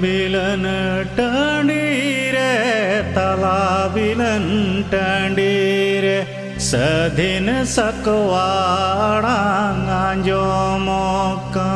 bilan tandire tala bilan tandire sedin sakwarang anjomokan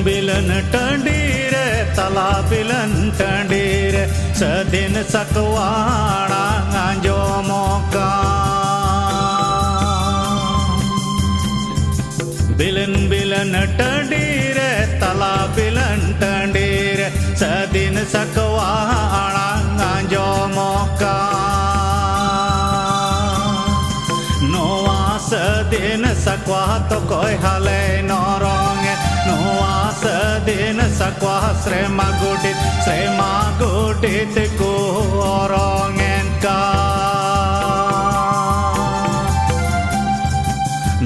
bilan tandire tala bilan tandire sedin sakwarang anjomokan bilan tandire tala bilan tandire sedin sakwarang anjomokan noa sedin sakwa to koi hale norong noa sedin sakwa srema godit ku orongen ka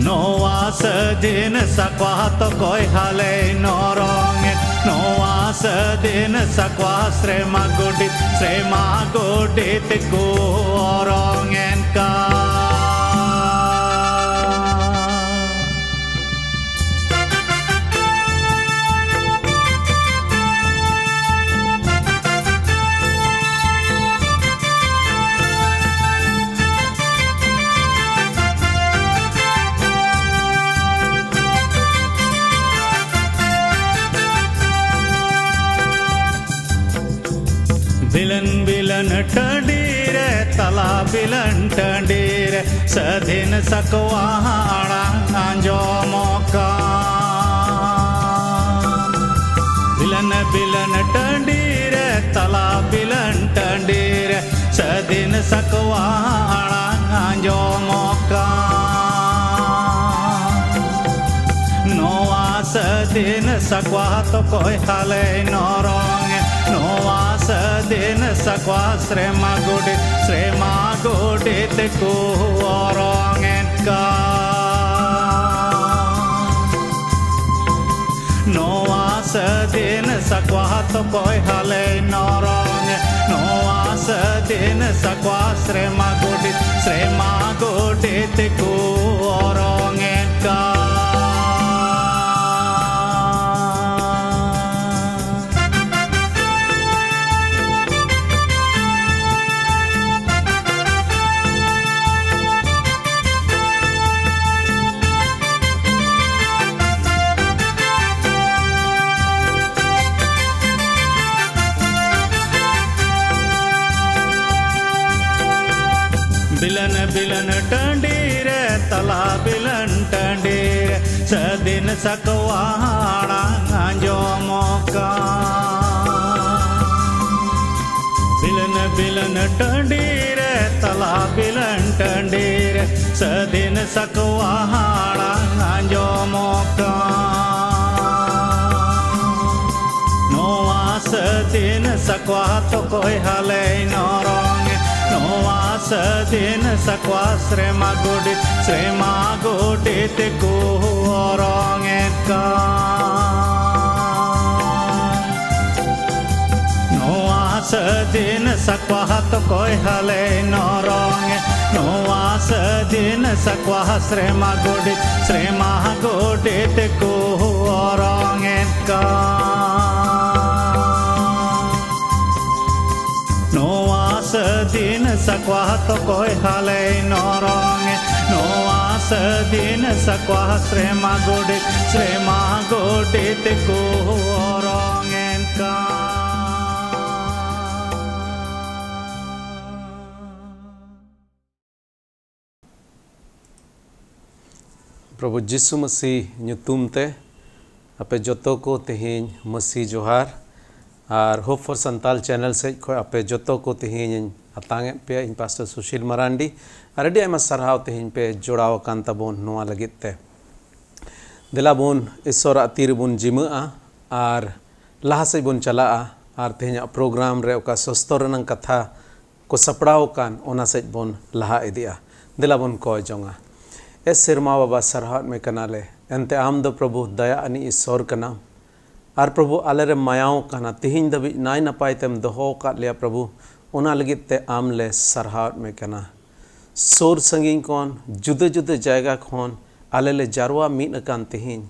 noa sedin sakwa to koi hale norong noa sedin sakwa srema godit ku orongen ka bilan tandire tala bilan tandire sedin sakwarang anjomokan bilan tandire tala bilan tandire sedin sakwarang anjomokan noa sedin sakwa to koi hale norong noa sedin sakwa srema godit ku orongen ka noa sedin sakwa to koi hale norong noa sedin sakwa srema godit ku orongen ka bilan tandire tala bilan tandire sedin sakwarang anjomokan bilan tandire tala bilan tandire sedin sakwarang anjomokan noa sedin sakwa to koi hale norong noa sedin sakwa srema godit ku orongen ka noa sedin sakwa to koi hale norong noa sedin sakwa srema godit ku orongen ka noa sedin sakwa to koi hale norong noa sedin sakwa srema godit ku orongen ka Prabhu Yeshu Masih nyutum te ape joto ko tehin masi johar ar Hope for Santal channel se ko ape joto ko tehin atang pe in Pastor Sushil Marandi ar adi ayma sarhaw tehin pe jodaw kan tabon noa lagit te delabon isora atir bun jima ar laha se bun chala ar tehin program re oka sostor nang katha को सपड़ाव कान ओना says bone लहा इदिया दिला bone coy जोंगा ए सिरमा बाबा सरहाट में कनाले एनते आम दो प्रभु दया अनि ईश्वर कना और प्रभु आले रे मायाओ कना तिहिन दबि नाय नपाय तेम दोहो का लिया प्रभु ओना लगित ते आम ले सरहाट में कना सोर संगिन कोन जुदे जुदे जायगा खोन आले ले जारवा मीन अकान तिहिन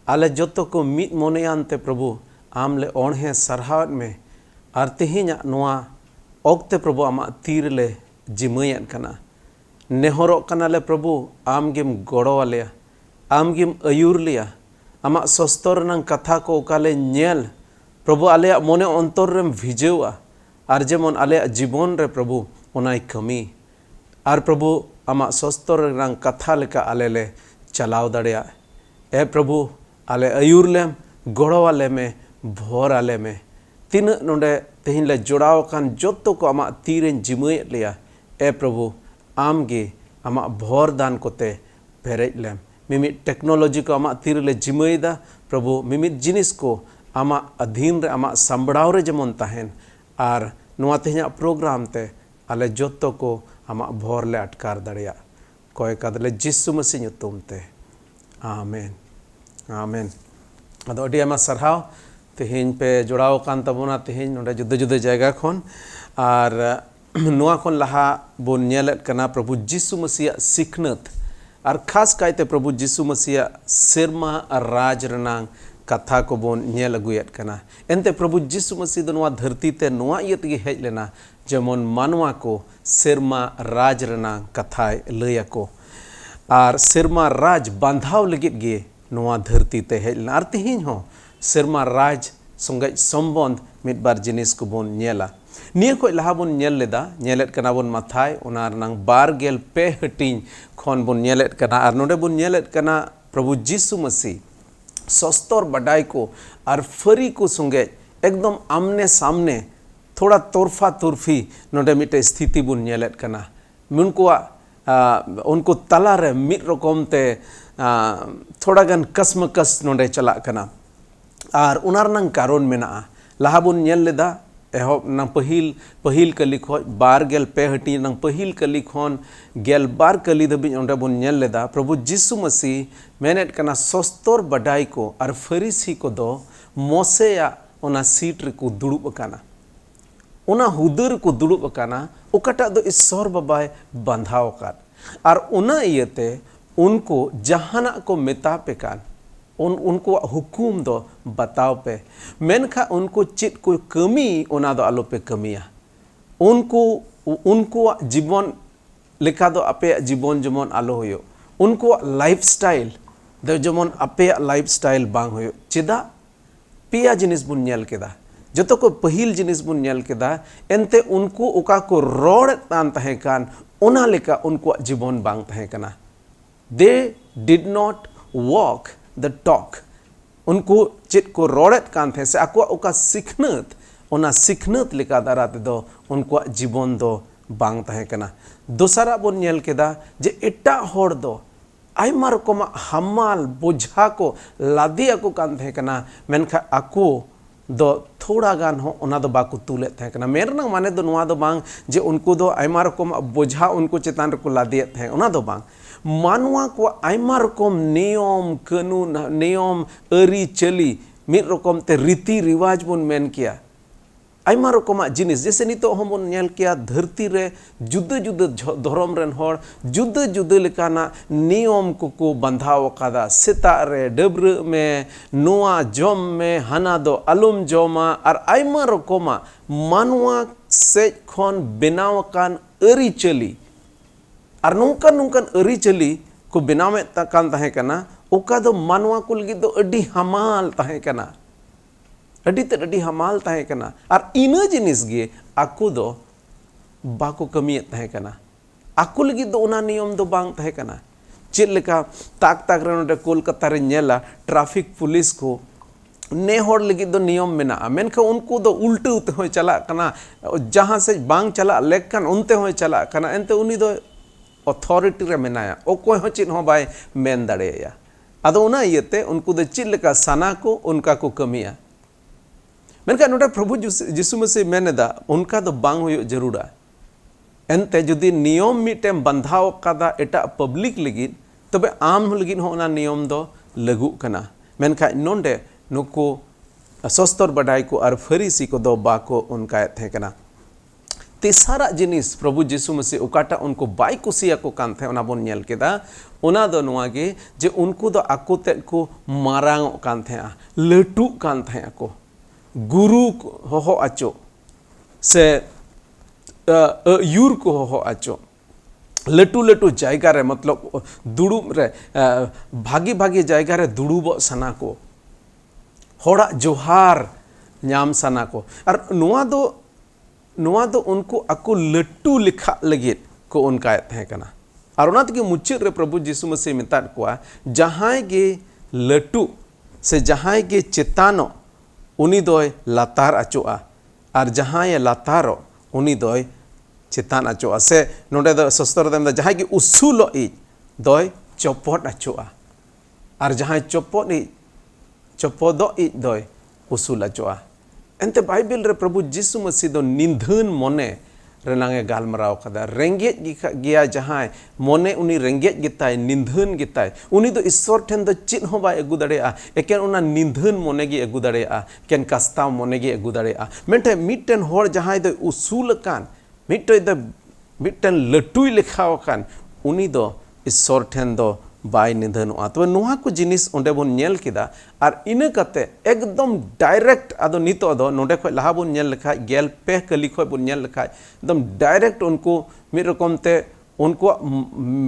आले जोतो को मीत मोनेयानते प्रभु आम ले ओणहे सरहाट में और तिहिन नोआ ओक्ते प्रभु आमा तीर ले जिमयन कना नेहरो कना ले प्रभु आम गिम गोड़ो वालिया आम गिम अयूर लिया आमा सस्तर नंग कथा को ओकाले नेल प्रभु आले मोने अंतर रेम भिजेवा और जेमन आले जीवन रे प्रभु ओनाई कमी और प्रभु आमा सस्तर नंग कथा लेका आले ले चलाव दड़िया ए प्रभु आले अयूर लेम गोड़ो वाले में भोर आले में तीन नोडे तेहिन ले जोड़ाव कान जोतो को आमा तीरें जिमय लिया ए प्रभु आम गे आमा भोर दान कोते पेरेज लेम मिमित टेक्नोलॉजी को आमा तीर ले जिमयदा प्रभु मिमित जिनिस को आमा अधीन रे आमा संबड़ाव रे जेमन ताहेन और नोआ तेहिया प्रोग्राम ते आले जोतो को आमा भोर ले अटकार दड़िया कोय कदले जिसु मसीह ᱧᱩᱛᱩᱢ ते आमेन आमेन अदो अडी आमा सरहाव तेहिन पे जोड़ाव कान तबोना तेहिन नोडे जुदे जुदे जायगा खोन और नोआ खोन लहा बोन नेलेत कना प्रभु जिसु मसीह सिखनत और खास कायते प्रभु जिसु मसीह सेरमा राज रनांग कथा को बोन नेल अगुयत कना एनते प्रभु जिसु मसीह दो नोआ धरती ते नोआ इयत गे हेज लेना जेमन मानवा को सेरमा राज रनांग कथाय लया को और सेरमा राज बांधाव लगित गे नोआ धरती ते हेज लेना और तिहिन हो सेरमा राज संगे संबंध मिद बार जिनिस को बोन नेला निया को लहा बोन नेल लेदा नेलेत कना बोन माथाय ओना रनांग 12 पे हटिन खन बोन नेलेत कना और नोडे बोन नेलेत कना प्रभु जिसु मसीह सस्तर बडाई को और फरी को संगे एकदम आमने सामने थोड़ा तोरफा तुरफी नोडे मिटे स्थिति बोन नेलेत कना उनको तला रे मिद रकम ते थोड़ा गन कसमकस नोडे चला कना और उनार नंग कारण मेना लहा बोन नेल लेदा एहब नंग पहिल कली खो 12 पे हटी नंग पहिल कली खन 12 कली दबी ओंडे बोन नेल लेदा प्रभु जिसु मसीह मेनेट कना सस्तर बडाई को और फरीसी को दो मोसेया ओना सीट रे को दुड़ुब काना ओना हुदर को दुड़ुब काना ओकटा दो ईश्वर बाबाय बंधाव कान और ओना इयते उनको जहाना को मेता पे कान उनको हुकुम दो बताओ पे मेनखा उनको चित को कमी ओना दो आलो पे कमिया उनको जीवन लेखा दो अपे जीवन जमन आलो होयो उनको लाइफस्टाइल दो जमन अपे लाइफस्टाइल बांग होयो चिदा पिया जिनिस बुन नेल केदा जतो को पहिल जिनिस बुन नेल केदा एनते उनको ओका को रोड तान तहे कान ओना लेका उनको जीवन बांग तहे कना they did not walk the talk उनको चित को रोड़त कान थे से आको ओका सिखनत ओना सिखनत लेका दाराते दो उनको जीवन दो बांग तहे कना दोसरा बोन नेल केदा जे एटा होड़ दो आयमा रकम हमाल बोझा को लादिया को कान थे कना मेनखा आको दो थोड़ा गान हो ओना दो बाको तुले थे कना मेरना माने दो नोआ दो बांग जे उनको दो आयमा रकम बोझा उनको चेतान रको लादिया थे ओना दो बांग मानवा को आयमा रकम नियम कानून नियम अरी चली मिद रकम ते रीति रिवाज बोन मेन किया आयमा रकम जिनिस जैसे नितो हम बोन नेल किया धरती रे जुदा जुदा धर्म रेन होड़ जुदा जुदा लेकाना नियम को बंधाव कादा सेता रे डब्र में नोआ जम में हाना दो अलुम जमा और आयमा रकम मानवा से खन बेनाव कान अरी चली और नौकन नौकन अरी चली को बेनाव कान तहे कना ओका दो मानवा को लगी दो अडी हमाल तहे कना अडी ते अडी हमाल तहे कना और इना जिनिस गे आकु दो बाको कमी तहे कना आकु लगी दो ओना नियम दो बांग तहे कना चेद लेका ताक ताक रे नोडे कोलकाता रे नेला ट्रैफिक पुलिस को ने होड़ लगी दो नियम मेना मेनखा उनको दो उल्टे उते होय चला कना जहां से बांग चला लेकन उनते होय चला कना एनते उनी दो अथॉरिटी रे मेनाया ओकोय हो चिन हो बाय मेन दाड़ेया अदो उना इयते उनको दो चिद लेका सना को उनका को कमिया मेनखा नोडे प्रभु जिसु मसीह मेनेदा उनका दो बांग होयो जरूरा एनते जुदी नियम मिटेम बंधाव कादा एटा पब्लिक लगित तबे आम लगित हो ना नियम दो लागू कना मेनखा नोंडे नुको सस्तर बडाई को और फरीसी को दो बाको उनका थे कना तेसारा जिनिस प्रभु यीशु मसीह उकाटा उनको बाई कुसिया को कान थे ओना बोन नेल केदा ओना दो नोआ गे जे उनको दो आको तेद को मारांग कान थे लटू कान थे को गुरु हो आचो से यूर को हो आचो लटू लटू जायगा रे मतलब दुड़ुब रे भागी भागी जायगा रे दुड़ुब सना को होड़ा जोहार नाम सना को और नोआ दो उनको आको लट्टू लिखा लगित को उनका थे कना और ओना तके मुचाद रे प्रभु यीशु मसीह मेताद कोआ जहां गे लट्टू से जहां गे चेतानो उनी दोय लातार अचोआ और जहां ये लातारो उनी दोय चेतान अचोआ से नोडे दो सस्तर दम जहां गे उसूलो इ दोय चोपट अचोआ और जहां चोपट इ चोपदो इ दोय उसूल अचोआ एनते बाइबल रे प्रभु यीशु मसीह दो निंधन मोने रेनांगे गालमराव कदा रेंगेज गया जहां मोने उनी रेंगेज गिताय निंधन गिताय उनी दो ईश्वर ठेन दो चित हो बाय अगु दड़ेआ एकेन उना निंधन मोने गे अगु दड़ेआ केन कस्ता मोने गे अगु दड़ेआ मेंटे मिटन होर जहां दो उसूल कान मिटन लटुई लेखाव कान उनी दो ईश्वर ठेन दो बाय निधनोआ तो नुआ को जिनिस ओंडे बोन नेल किदा और इना कते एकदम डायरेक्ट आदो नितो दो नोडे खय लहा बोन नेल लेखा गेल पे कली खय बोन नेल लेखा एकदम डायरेक्ट उनको मिद रकम ते उनको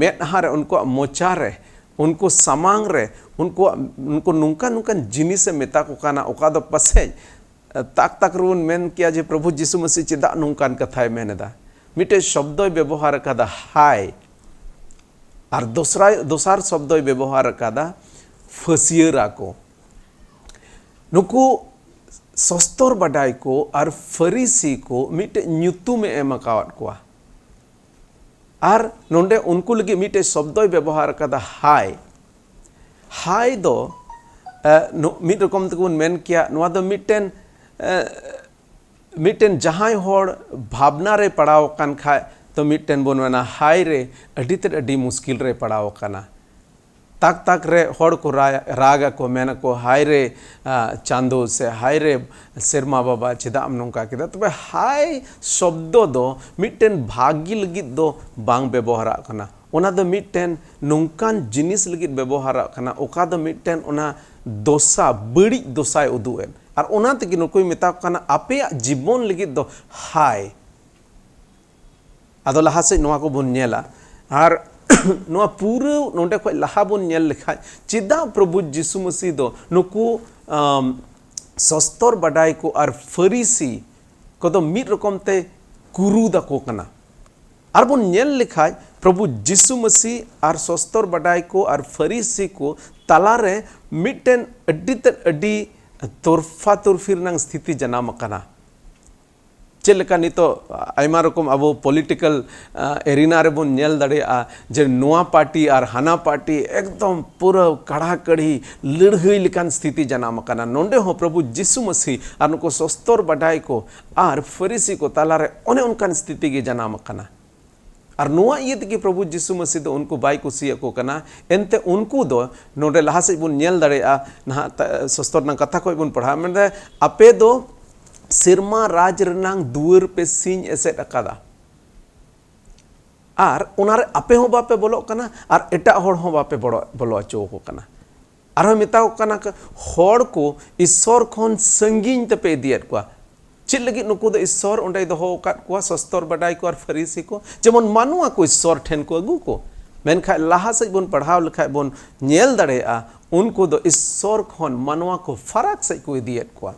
मेदहा रे उनको मोचा रे उनको सामांग रे उनको नुंका नुंका जिनिस मेता को काना ओका दो पसे ताक ताक रुन मेन किया जे प्रभु यीशु मसीह चिदा नुंकान कथाय मेनेदा मिटे शब्दोय व्यवहार कदा हाय और दोसार शब्द व्यवहार कादा फसियरा को नुकु सस्तर बडाई को और फरीसी को मिटे ᱧᱩᱛᱩ में एम अकावत को और नोंडे उनको लगे मिटे शब्द व्यवहार कादा हाय दो मिट रकम तक मेन किया नुआ दो मिटेन जहां होड़ भावना रे पड़ाव कान खाय तो मिटेन बोन मेना हाय रे अडी मुश्किल रे पड़ाव काना ताक ताक रे होड़ को रागा को मेना को हाय रे चांदो से हाय रे सेरमा बाबा चिदाम नोंका किदा तबे हाय शब्द दो मिटेन भागी लगित दो बांग व्यवहार काना ओना दो मिटेन नोंकान जिनिस लगित व्यवहार काना ओका दो मिटेन ओना दोसा बड़ी दोसाय उदुएन और ओना तकी नुकुय मेता काना आपे जीवन लगित दो हाय आदो लहा से नोआ को बोन नेला और नोआ पूरा नोंडे खय लहा बोन नेल लेखा चिदा प्रभु यीशु मसीह दो नुकु सस्तर बडाई को और फरीसी को दो मिद रकम ते कुरु दको कना और बोन नेल लेखा प्रभु यीशु मसीह और सस्तर बडाई को और फरीसी को तलारे मिटेन अड्डी तोरफा तोरफिर नंग स्थिति जनाम कना चेलका नितो आयमा रकम अब पॉलिटिकल एरिना रे बोन नेल दड़ेआ जे नोआ पार्टी और हाना पार्टी एकदम पूरा कड़ा कड़ी लड़हई लेकान स्थिति जनाम कना नोंडे हो प्रभु यीशु मसीह और नुको सस्तर बडाई को और फरीसी को तालारे ओने उनकान स्थिति गे जनाम कना और नोआ ये कि प्रभु यीशु मसीह दो उनको बाई कुसिया को कना एनते उनको दो नोंडे लहा से बोन नेल दड़ेआ ना सस्तर ना कथा को बोन पढ़ा मेंदे आपे दो सिरमा राज रनांग दुआर पे सिंह एसेट अकादा और उनारे आपे हो बापे बोलो कना और एटा होड़ हो बापे बोलो अचो को कना और मेता कना होड़ को ईश्वर खन संगीन तपे दियत को चित लगी नुकु दो ईश्वर ओंडे दो हो काट को सस्तर बडाई को और फरीसी को जेमन मानुआ को ईश्वर ठेन को अगु को मेनखा लहा से बोन पढ़ाव लिखा बोन नेल दड़ेआ उनको दो ईश्वर खन मानुआ को फराक से को दियत को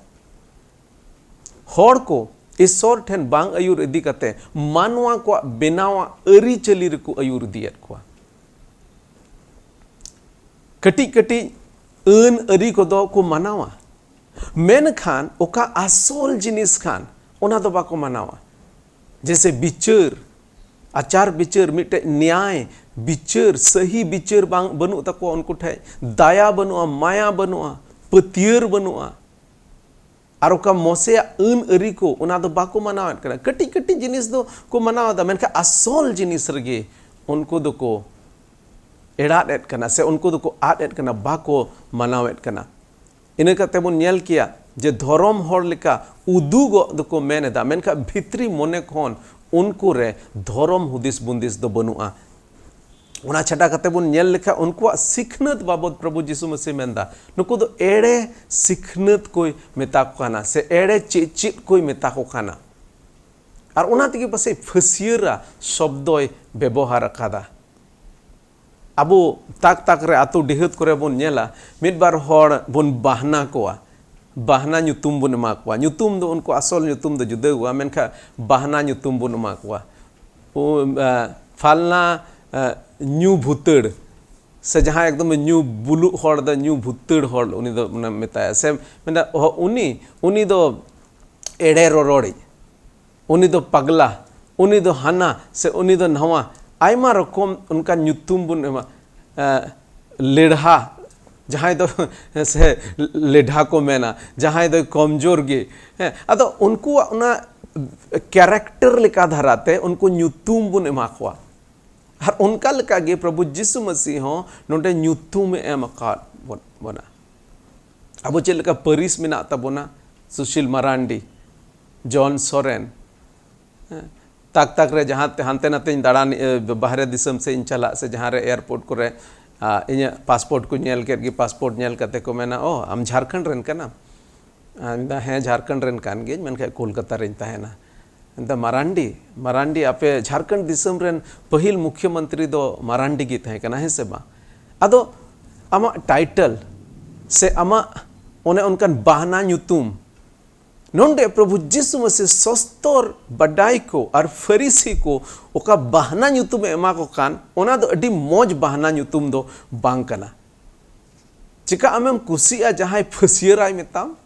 होड़ को ईश्वर ठेन बांग अयुर इदी कते मानवा को बेनावा अरी चली रको अयुर दियत को कटी कटी अन अरी को दो को मनावा मेन खान ओका आसल जिनिस खान ओना दो बाको मनावा जैसे बिचार आचार बिचार मिटे न्याय बिचार सही बिचार बांग बनु तको उनको ठे दया बनुआ माया बनुआ पतियर बनुआ और ओका मोसे अन अरी को उना दो बाको मनावत कना कटी कटी जिनिस दो को मनावदा मेनका असोल जिनिस रगे उनको दो को एड़ात एट कना से उनको दो को आट एट कना बाको मनावत कना इन कते बन नेल किया जे धर्म हर लेका उदुगो दो को मेनेदा मेनका भित्री मने खन उनको रे धर्म हुदिस बुंदिस दो बनुआ उना छटा कते बन नेल लेखा उनको सिखनत बाबद प्रभु यीशु मसीह मेंदा नुको दो एड़े सिखनत कोई मेता को खाना से एड़े चिचित कोई मेता को खाना और उना तगी पसे फसियरा शब्दोय व्यवहार कादा अबो ताक ताक रे आतो डिहत करे बन नेला मिद बार हर बन बहना कोआ बहना ᱧᱩᱛᱩᱢ बन मा कोआ ᱧᱩᱛᱩᱢ दो उनको असल ᱧᱩᱛᱩᱢ दो जुदा हुआ मेनखा बहना ᱧᱩᱛᱩᱢ बन मा कोआ ओ फालना न्यू भूतड़ से जहाँ एकदम न्यू बुलु हर द न्यू भूतड़ हर उनी दो मेताया से मेना उनी दो एड़े रोड़ी उनी दो पगला उनी दो हाना से उनी दो नवा आयमा रकम उनका ᱧᱩᱛᱩᱢ बुन लेढ़ा जहाँ दो से लेढ़ा को मेना जहाँ दो कमजोर गे अदो उनको उना कैरेक्टर लेका धराते उनको ᱧᱩᱛᱩᱢ बुन एमा कोआ और उनका लगा गे प्रभु यीशु मसीह हो नोटे ᱧᱩᱛᱩᱢ एम का बना अब चल का परिस मेना तबोना सुशील मरांडी जॉन सोरेन ताक ताक रे जहाँ हानते नाते दाड़ान बाहरे दिसम से इन चला से जहाँ रे एयरपोर्ट को रे इन पासपोर्ट को नेल के पासपोर्ट नेल कते को मेना ओ हम झारखंड रेन कना हैं झारखंड रेन कान गे मन के कोलकाता रेन ताहेना द मरांडी आपे झारखंड दिसम रेन पहिल मुख्यमंत्री दो मरांडी गी तहे कना है से बा अदो आमा टाइटल से आमा ओने उनकन बहना ᱧᱩᱛᱩᱢ नोंडे प्रभु यीशु मसीह सस्तर बडाई को और फरीसी को ओका बहना ᱧᱩᱛᱩᱢ एमा को कान ओना दो अडी मौज बहना ᱧᱩᱛᱩᱢ दो बांग कना चिका आमेम कुसिया जहां फसियराय मेताम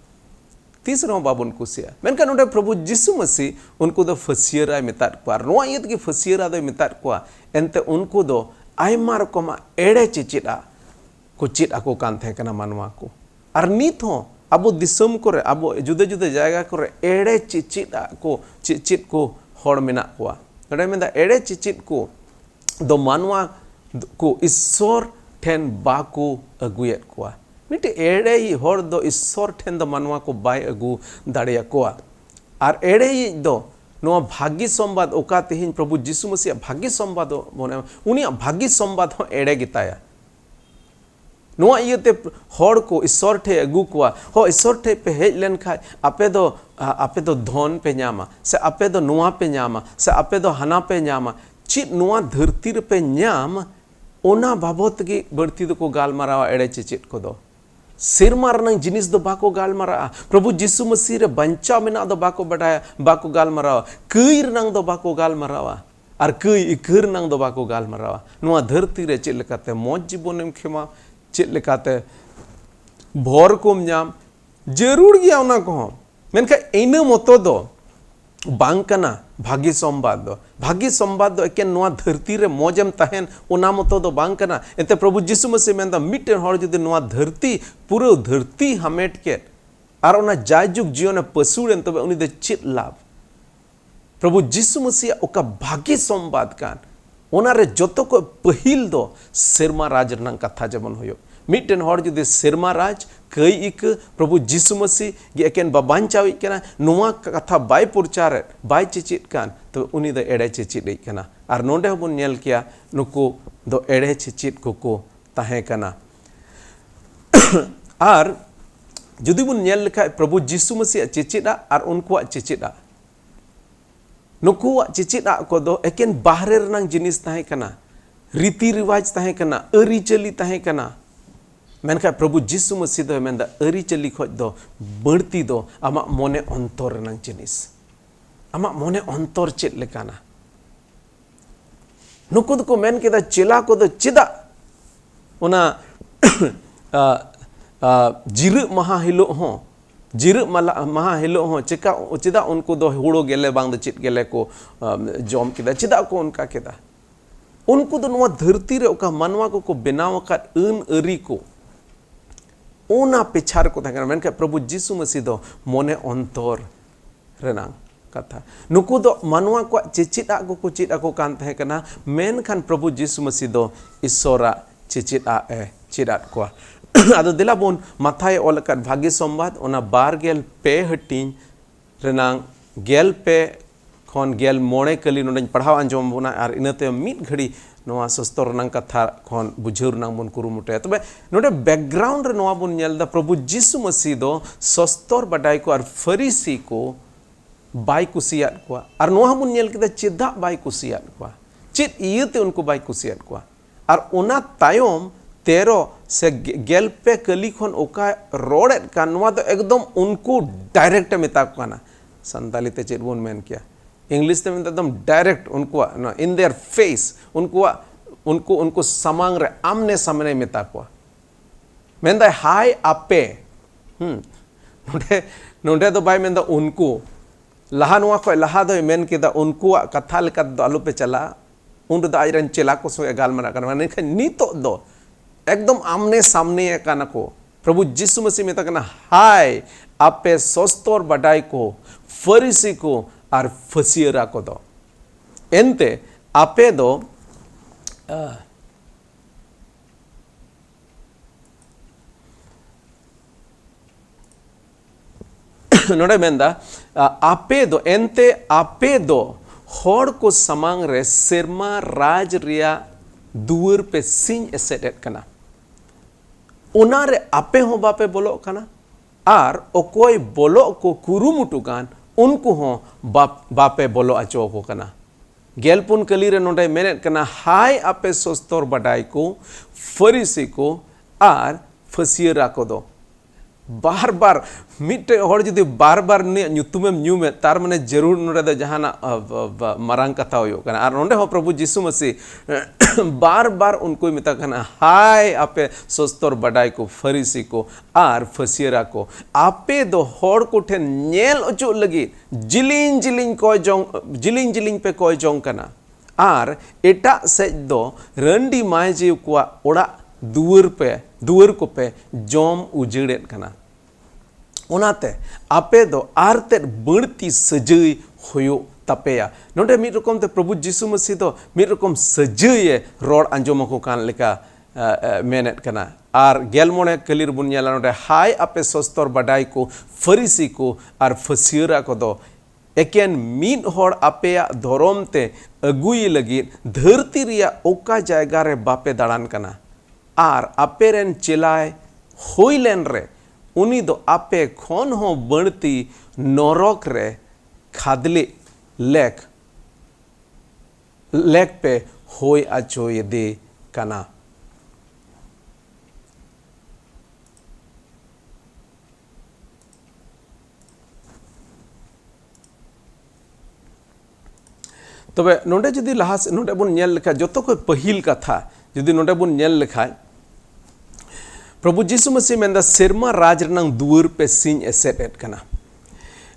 तीसरा बाबन कुसिया मेनका नोंडे प्रभु यीशु मसीह उनको दो फसियराय मेतात को नोआ इयत की फसियरा दो मेतात को एनते उनको दो आयमा रकमा एड़े चिचिदा को चित आको कान थे कना मानवा को और नीत हो अब दिसम को अब जुदे जुदे जायगा को एड़े चिचिदा को चिचित को हड़ मेना को नोडे मेंदा एड़े चिचित को दो मानवा को ईश्वर ठेन बाको अगुयत को मिटे एड़े ही हर दो ईश्वर ठेन दो मानवा को बाय अगु दाड़िया कोआ और एड़े ही दो नो भाग्य संवाद ओका तेहिन प्रभु यीशु मसीह भाग्य संवाद मोने उनी भाग्य संवाद हो एड़े गिताया नो इयते हर को ईश्वर ठे अगु कोआ हो ईश्वर ठे पे हेज लेन खाय आपे दो धन पे न्यामा से आपे दो नुआ पे न्यामा से आपे दो हना पे न्यामा चित नुआ धरती पे न्याम ओना बाबत की बढ़ती दो को गाल मारावा एड़े चिचित को दो सिरमा रनंग जिनिस दो बाको गाल मारा प्रभु यीशु मसीह रे बंचा मेना दो बाको बडाया बाको गाल मारावा कई रनंग दो बाको गाल मारावा और कई इकर नंग दो बाको गाल मारावा नुआ धरती रे चेल लेकाते मौज जीवनम खेमा चेल लेकाते भोर कोम ᱧᱟᱢ जरूर गया उना को मेनखा इन मतो दो बांकना भाग्य संवाद दो एकेन नुआ धरती रे मौजम तहन उना मतो दो बांकना एते प्रभु यीशु मसीह मेंदा मिटेन हर जदि नुआ धरती पूरा धरती हमेट के और उना जायजुग जीवन पसुड़ेन तबे उनी दे चित लाभ प्रभु यीशु मसीह ओका भाग्य संवाद कान ओना रे जतो को पहिल दो सेरमा राज रनंग कथा जमन होयो मिटेन हर जदि सेरमा राज कई इक प्रभु यीशु मसीह गे एकेन बाबांचावी केना नुआ कथा बाय प्रचार बाय चिचित कान तो उनी दो एड़े चिचित कना और नोंडे बन नेल किया नुको दो एड़े चिचित को ताहे कना और जुदी बन नेल लेखा प्रभु यीशु मसीह चिचिदा और उनको चिचिदा नुको चिचिदा को दो एकेन बाहरे रनंग जिनिस ताहे कना रीति रिवाज ताहे कना अरी चली ताहे कना मेनखा प्रभु यीशु मसीह दो मेंदा अरी चली खoj दो बढ़ती दो आमा मोने अंतर रनंग जिनिस आमा मोने अंतर चेत लेकाना नुको को मेन केदा चेला को दो चिदा ओना जिर महा हिलो हो जिर महा हिलो हो चिका चिदा उनको दो हुड़ो गेले बांग दो चित गेले को जॉम केदा चिदा को उनका केदा उनको दो नुआ धरती रे ओका मनवा को बेनाव का अन अरी को ओना पेछार को तहकना मेनका प्रभु जीसु मसीह दो मोने अंतर रेनांग कथा नुकु दो मानवा को चिचिदा को चिदा को कान तहकना मेनखान प्रभु जीसु मसीह दो ईश्वरा चिचिदा चिदात को आदो दिला बोन माथाय ओलकत भाग्य संवाद ओना बारगेल पे हटिंग रेनांग गेल पे खन गेल मोड़े कली नोडन पढ़ाव आंजम बोना और इनते मिट घड़ी नोआ सस्तर रंग कथा खन बुझेर रंग बन कुरुमुटे तबे नोडे बैकग्राउंड रे नोआ बन नेल दा प्रभु जीसु मसीह दो सस्तर बडाई को और फरीसी को बाई कुसियात को और नोआ बन नेल केदा चेदा बाई कुसियात को चित इयते उनको बाई कुसियात को और ओना तायम 13 से गेल पे कली खन ओका रोडेट का नोआ दो एकदम उनको डायरेक्ट मेता काना संताली ते चेद बोन मेन किया इंग्लिश ते एकदम डायरेक्ट उनको इन देयर फेस उनको समांग रे आमने सामने मेता को मेंदा हाय आपे नोडे दो बाय मेंदा उनको लहा नोआ को लहा दो मेन केदा उनको कथा लेका दो आलू पे चला उन दो आइरन चेला को सो गालमारा करना माने नितो दो एकदम आमने सामने काना को प्रभु जीसु मसीह मेता कना हाय आपे सस्तर बडाई को फरीसी को और फसियरा को दो एंते आपे दो नोडे मेंदा आपे दो एंते आपे दो होड़ को समांग रे सेरमा राज रिया दुवर पे सिंह एसेटेट कना उनारे आपे हो बापे बोलो कना आर ओकोय बोलो को कुरुमुटु गान उनको हो बापे बोलो अचो को कना गेलपुन कली रे नोडे मेनेट कना हाय आपे सस्तर बडाई को फरीसी को आर फसियरा को दो बार बार मिट्टे होड़ जदि बार बार ने न्युतुमेम न्यूमे तार माने जरूर नोडे दो जहाना मारांग कथा होयो कना आर नोडे हो प्रभु जीसु मसीह बार बार उनको मिता कना हाय आपे सस्तर बडाई को फरीसी को आर फसियरा को आपे दो होड़ को ठे नेल अचो लगी जिलिंग जिलिंग पे कोय जोंग कना आर एटा सेज दो रंडी मायजी को ओड़ा दुवर को पे जोम उजेड़ेत कना ओनाते आपे दो आरते बढ़ती सजई होयो तपेया नोडे मिद रकम ते प्रभु जीसु मसीह दो मिद रकम सजई रोड आंजोम को कान लेका मेनेट कना आर गेलमोने कलिर बुन नेला नोडे हाय आपे सस्तर बडाई को फरीसी को आर फसियरा को दो एकेन मिद होड़ आपेया धोरम ते अगुई लगी धरती रिया ओका जायगा रे बापे दाड़ान कना आर आपेरेन चिलाय होइलेन रे उनी दो आपे खोन हो बढ़ती नरक रे खादले लेक पे होय आचो यदि कना तबे नोडे जदि लहा नोडे बुन नेल लेखा जतो को पहिल कथा जदि नोडे बुन नेल लेखा प्रभु जीसु मसीह मेंदा सेरमा राज रनंग दुवर पे सिंह एसेट कना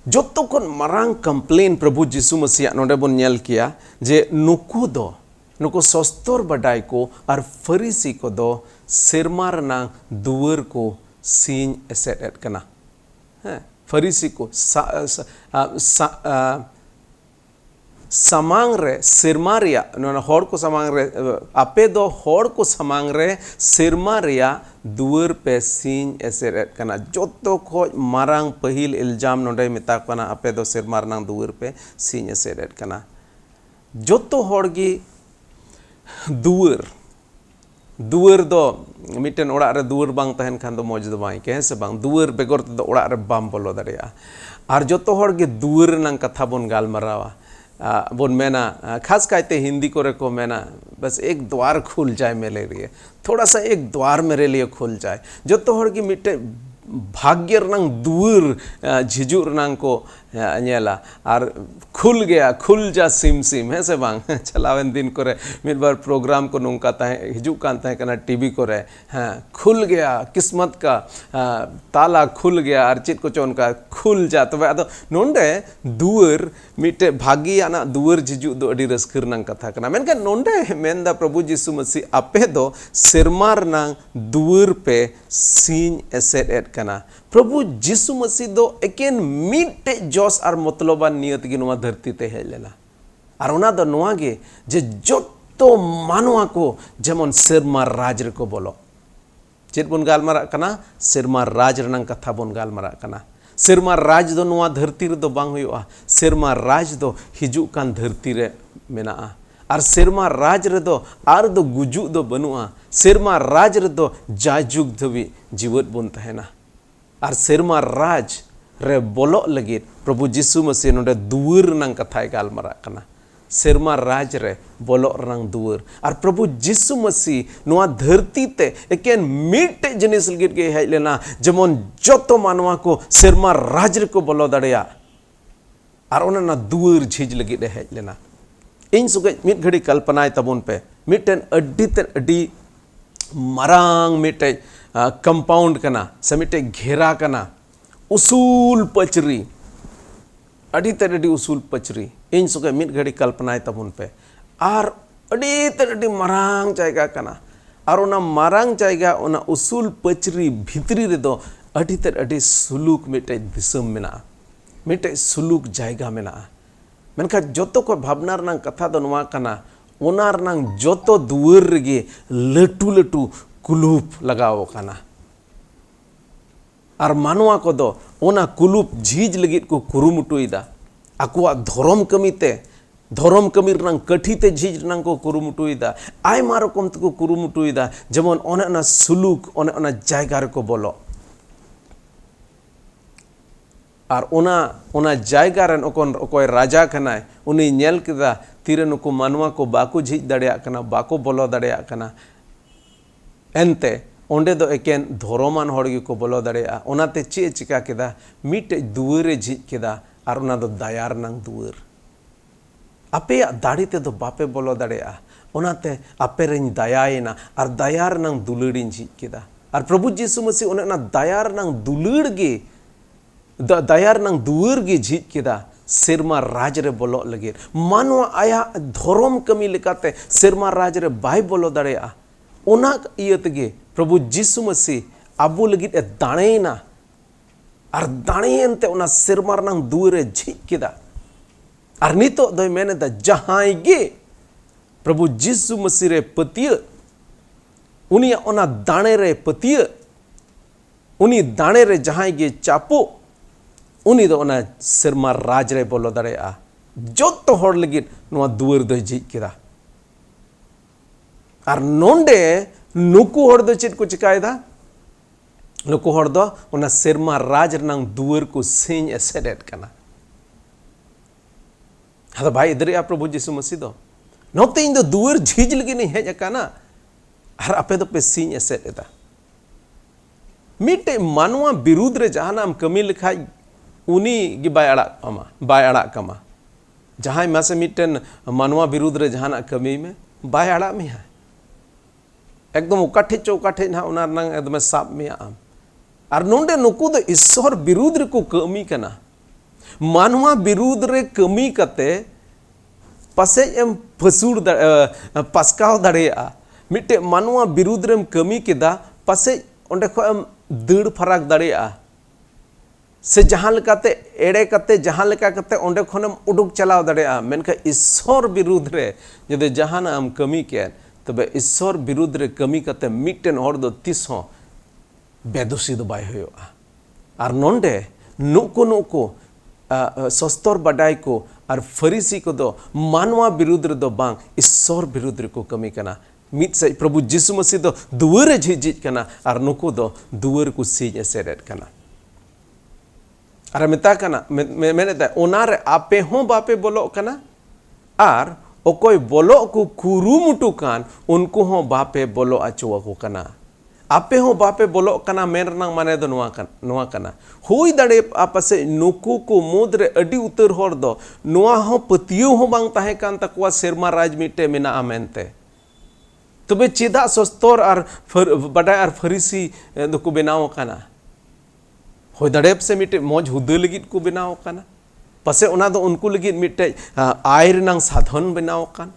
जतो को मरांग कंप्लेन प्रभु जीसु मसीह नोडे बुन नेल किया जे नुको सस्तर बडाई को और फरीसी को दो सेरमा रनंग दुवर को सिंह एसेट कना फरीसी को समांग रे सिरमा रिया होड़ को समांग रे आपे दो होड़ को समांग रे सिरमा रिया दुवर पे सिंह एसेरेट कना जोतो को मारांग पहिल इल्जाम नोडे मिता कना आपे दो सिरमा रनांग दुवर पे सिंह एसेरेट कना जोतो होड़ गी दुवर दो मिटेन ओड़ा रे दुवर बांग तहन खान दो मौज दो बाई के से बांग दुवर बेगोर दो ओड़ा रे बाम बोलो दरिया आर जोतो होड़ गी दुवर रनांग कथा बोन गालमारावा बोन मेना खास कायते हिंदी को रेको मेना बस एक द्वार खुल जाए मेरे लिए थोड़ा सा एक द्वार मेरे लिए खुल जाए जो तो हर की मिट्टे भाग्य रंग दूर झिझु रंग को नेला और खुल गया खुल जा सिम सिम है से बांग चलावेन दिन करे मिड बार प्रोग्राम को नोंका ताहे हिजुक कान ताहे कना टीवी करे हाँ खुल गया किस्मत का ताला खुल गया और चेत को चोन का खुल जा तबे आदो नोंडे दुवर मिटे भागी आना दुवर जिजु दो अडी रस्कर नंग कथा कना मेनका नोंडे मेनदा प्रभु यीशु मसीह आपे दो सिरमार नंग दुवर पे सीन एसेट एट कना प्रभु यीशु मसीह दो एकेन मिटे जोस और मतलबा नियत की नुआ धरती ते हेज लेना और उना दो नुआ गे जे जोतो मानवा को जेमन सिरमा राज रे को बोलो चेत बुन गालमारा कना सिरमा राज रनंग कथा बुन गालमारा कना सिरमा राज दो नुआ धरती रे दो बांग हुआ सिरमा राज दो हिजुक कान धरती रे मेना और सिरमा राज रे दो आर दो गुजु दो बनुआ सिरमा राज रे दो जाजुग धवी जीवत बुन तहेना और सिरमा राज रे बोलो लगे प्रभु यीशु मसीह नोडे दुवर नंग कथाय गालमारा कना सिरमा राज रे बोलो रंग दुवर और प्रभु यीशु मसीह नुआ धरती ते एकेन मिटे जिनिस लगे के हेज लेना जेमन जोतो मानवा को सिरमा राज रे को बोलो दड़िया और ओना दुवर झिज लगे दे हेज लेना इन सुगे मिट घड़ी कल्पनाय तबुन पे मिटेन अड्डी मरांग मिटे कंपाउंड कना से मिटे घेरा कना उसूल पचरी अड़ी तेरे उसूल पचरी इन सुगे मिट घड़ी कल्पनाय तबुन पे और अड़ी तेरे मरांग जायगा कना और ओना मरांग जायगा ओना उसूल पचरी भितरी रे दो अड़ी तेरे सुलूक मिटे दिसम मेना मिटे सुलूक जायगा मेना मेनखा जोतो को भावना रनांग कथा दो नुआ कना ओना रनांग जोतो दुवर रेगे लटू लटू कुलूप लगाओ कना और मानवा को दो ओना कुलूप झीज लगित को कुरुमुटुइदा आकुआ धर्म कमीते धर्म कमी रनांग कठीते झीज रनांग को कुरुमुटुइदा आय मारो कम को कुरुमुटुइदा जेमन ओने ओना सुलूक ओने ओना जायगा रे को बोलो और ओना जायगा रन ओकोय राजा कनाय उनी नेल केदा तीरे नुको मानवा को बाको झीज दड़िया कना बाको बोलो दड़िया कना एनते ओंडे दो एकेन धर्मान हड़गी को बोलो दड़िया ओनाते चे चिका केदा मिटे दुवरे झीज केदा और ओना दो दायार नंग दुवर आपे दाड़ी ते दो बापे बोलो दड़िया ओनाते आपे रेन दायायना और दायार नंग दुलड़ी झीज केदा और प्रभु यीशु मसीह ओना दायार नंग दुलड़ गे दायार नंग दुवर गे झीज केदा सिरमा राज रे बोलो लगे मानवा आया धर्म कमी लेकाते सिरमा राज रे बाय बोलो दड़िया ओना इयत गे प्रभु यीशु मसीह आबो लगित दाणेना और दाणेनते ओना सिरमा रनांग दुवरे झीज केदा और नितो दो मेने दा जहां गे प्रभु यीशु मसीह रे पतिय उनिया ओना दाणे रे पतिय उनी दाणे रे जहां गे चापो उनी दो ओना सिरमा राज रे बोलो दड़ेया जोतो हर लगित नुआ दुवर दो झीज केदा और नोंडे नुकु हर दो चेत को चिकायदा नुकु हर दो ओना सिरमा राज रनांग दुवर को सिंह एसेडेट कना हदा भाई इधर आ प्रभु यीशु मसीह दो नोते इन दो दुवर झीज लगे नहीं हेज कना और आपे दो पे सिंह एसेडेटा मिटे मानवा विरुद्ध रे जहानाम कमी लिखाई उनी गी बाय अड़ा कमा जहां मासे मिटेन मानवा विरुद्ध रे जहाना कमी में बाय अड़ा में है एकदम उकाठे ना उना नंग एकदम साब में आम और नोंडे नुकु दो ईश्वर विरुद्ध रे को कमी कना मानवा विरुद्ध रे कमी कते पसे एम फसूर पसकाव दड़ेया मिटे मानवा विरुद्ध रे कमी केदा पसे ओंडे खो एम दड़ फराक दड़ेया से जहां लेकाते एड़े कते जहां लेका कते ओंडे खनम उडुक चलाव दड़ेया मेनका ईश्वर विरुद्ध रे जदे जहां आम कमी के तबे ईश्वर विरुद्ध रे कमी कते मिटेन हर दो तीस हो बेदोषी दो बाय होयोआ और नोंडे नुको सस्तर बडाई को और फरीसी को दो मानवा विरुद्ध रे दो बांग ईश्वर विरुद्ध रे को कमी कना मित से प्रभु यीशु मसीह दो दुवर झिझ कना और नुको दो दुवर को सीज एसेरेट कना और मिता कना मैंने दा ओनार आपे हो बापे बोलो कना और ओकोय बोलो को कुरुमुटु कान उनको हो बापे बोलो अचुआ को कना आपे हो बापे बोलो कना मेन रनांग माने दो नुआ कना हुई दाड़े आपसे नुकु को मुद्रे अडी उतर होर दो नुआ हो पतियो हो बांग ताहे कान तकवा सेरमा राज मिटे मिना आमेनते तबे चेदा सस्तर और बडाय और फरीसी को बनाव काना होय दाड़े से मिटे मौज हुदे लगित को बनाव काना पासे उना दो उनको लगित मिटे आय रनांग साधन बनाव कान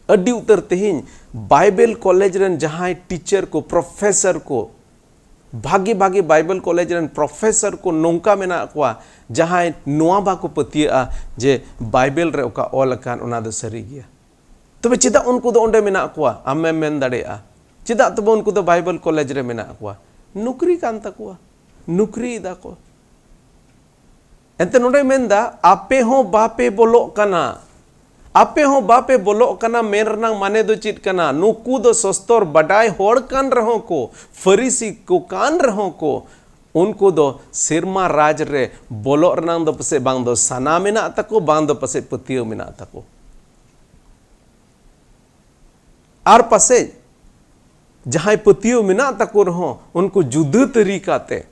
अडी उतर तेहिन बाइबल कॉलेज रन जहां टीचर को प्रोफेसर को भागे भागे बाइबल कॉलेज रन प्रोफेसर को नौका मेना को जहां नोआ बाको पतिया जे बाइबल रे ओका ऑल कान उना दो सरी गया तबे चिदा उनको दो ओंडे मेना को आमे मेन दाड़ेया चिदा तबे उनको दो बाइबल कॉलेज रे मेना को नौकरी कान तकवा नौकरी दा को एंते नोडे मेनदा आपे हो बापे बोलो कना आपे हो बापे बोलो कना मेन रनांग माने दो चित कना नुकु दो सस्तर बडाय होड़ कान रहो को फरीसी को कान रहो को उनको दो सिरमा राज रे बोलो रनांग दो पसे बांग दो सना मेना तको बांग दो पसे पतियो मेना तको आर पसे जहां पतियो मेना तको रहो उनको जुदा तरीका ते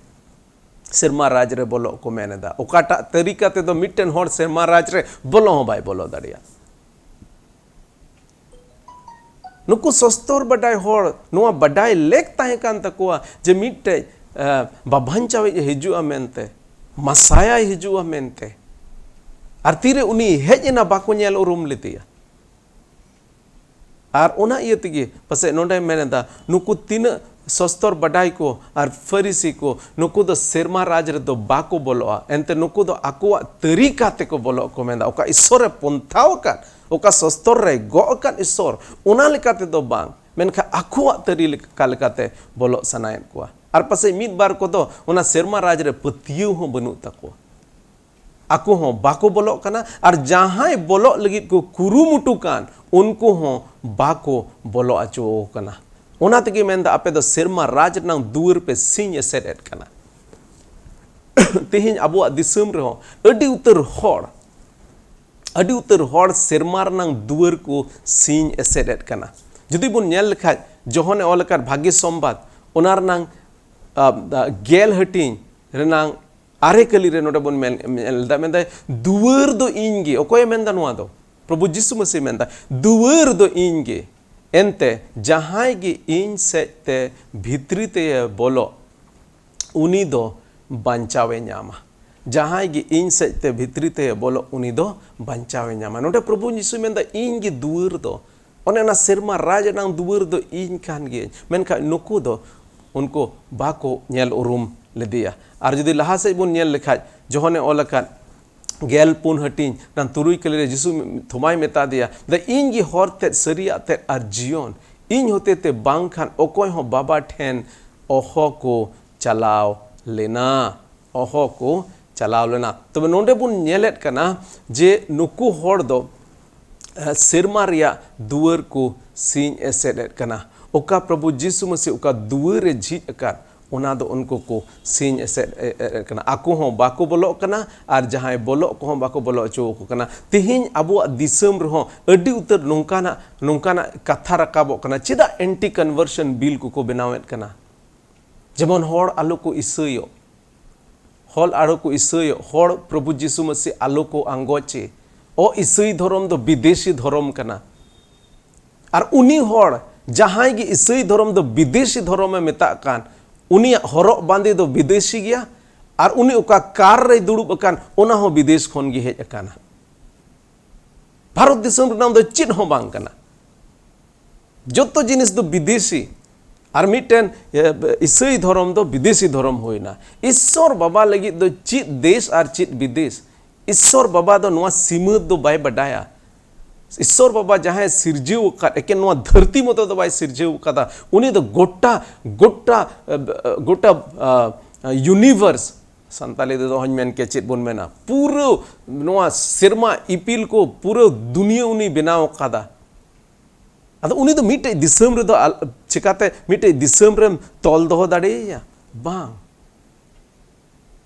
सिरमा राज रे बोलो को मेने दा ओकाटा तरीका ते दो मिटन होड़ सिरमा राज रे बोलो हो बाय बोलो दाड़िया नुकु सस्तर बडाय होड़ नुआ बडाय लेक ताहे कान तकुआ जे मिटे बाभांचावे हिजुआ मेनते मसाया हिजुआ मेनते आर तीरे उनी हेजना बाको नेल उरुम लेतिया आर उना इये तिगे पसे नोंडे मेनेदा नुकु तीन सस्तर बडाय को आर फरीसी को नुकु दो सेरमा राज रे दो बाको बोलोआ एंते नुकु दो आकुआ तरीका ते को बोलो को मेंदा ओका ईश्वरे पंथाव कान ओका सस्तर रे गो कान ईश्वर उना लेकाते दो बांग मेनखा आकुआ तरीका लेकाते बोलो सनायन कोआ आर पसे मिद बार को दो उना सेरमा राज रे पतियो हो बनु तको आकु हो बाको बोलो कना आर जहां बोलो लगित को कुरुमुटु कान उनको हो बाको बोलो अचो कना उना तगे मेंदा आपे दो सेरमा राज नंग दुर पे सिंह एसेट कना तेहिन अबो दिसम रे हो अडी उतर होड़ सेरमा नंग दुर को सिंह एसेट कना जुदी बुन नेल लेखा जोहने ऑल कर भाग्य संवाद उनार नंग गेल हटिंग रेनांग आरे कली रे नोडे बुन मेलदा मेंदा दुवर दो इंगे ओकोय मेंदा नुआ दो प्रभु यीशु मसीह मेंदा दुवर दो इंगे एंते जहां गे इन सेते भित्री ते बोलो उनी दो बंचावे न्यामा जहां गे इन सेते भित्री ते बोलो उनी दो बंचावे न्यामा नोडे प्रभु यीशु मेंदा इन गे दुवर दो ओने ना सिरमा राज नांग दुवर दो इन कान गे मेनखा नुकु दो उनको बाको नेल उरुम लेदिया आर जुदी लहा से बुन नेल लेखा जोहने ओलकान गेल पुन हटिंग नान तुरुई कले रे यीशु थोमाय मेता दिया द इन गी हरते सरिया ते आर जियोन इन होते ते बांग खान ओकोय हो बाबा ठेन ओहो को चलाव लेना ओहो को चलाव लेना तबे नोंडे बुन नेलेट कना जे नुकु होड़ दो सिरमा रिया दुवर को सिंह एसेट कना ओका प्रभु यीशु मसीह ओका दुवर रे झिज अकार उना दो उनको को सिंह एसेट कना आको हो बाको बोलो कना आर जहां बोलो को हो बाको बोलो चो को कना तिहिन अबो दिसम रहो अडी उतर नोंकाना कथा रकाबो कना चिदा एंटी कन्वर्शन बिल को बनावेत कना जेमन होड़ आलो को इसयो होल आरो को इसयो होड़ प्रभु यीशु मसीह आलो को आंगोचे ओ इसई धर्म दो विदेशी धर्म कना आर उनी होड़ जहां गे इसई धर्म दो विदेशी धर्म में मेता कान उनी हरक बांदे दो विदेशी गया और उनी ओका कार रे दुड़ुब अकान ओना हो विदेश खन गे हेज अकाना भारत दिसम नाम दो चित हो बांग कना जोतो जिनिस दो विदेशी और मिटन ईसाई धर्म दो विदेशी धर्म होइना ईश्वर बाबा लगी दो चित देश और चित विदेश ईश्वर बाबा दो नवा सीमा दो बाय बडाया ईश्वर बाबा जहां सिरजेव का एकेन नवा धरती मतो दो बाय सिरजेव कदा उनी दो गोटा यूनिवर्स संताली दो हजमेन के चित बुन मेना पूरा नवा सिरमा इपिल को पूरा दुनिया उनी बनाव कदा अद उनी दो मिटे दिसम रे दो चिकाते मिटे दिसम रे तोल दो दाड़ेया बांग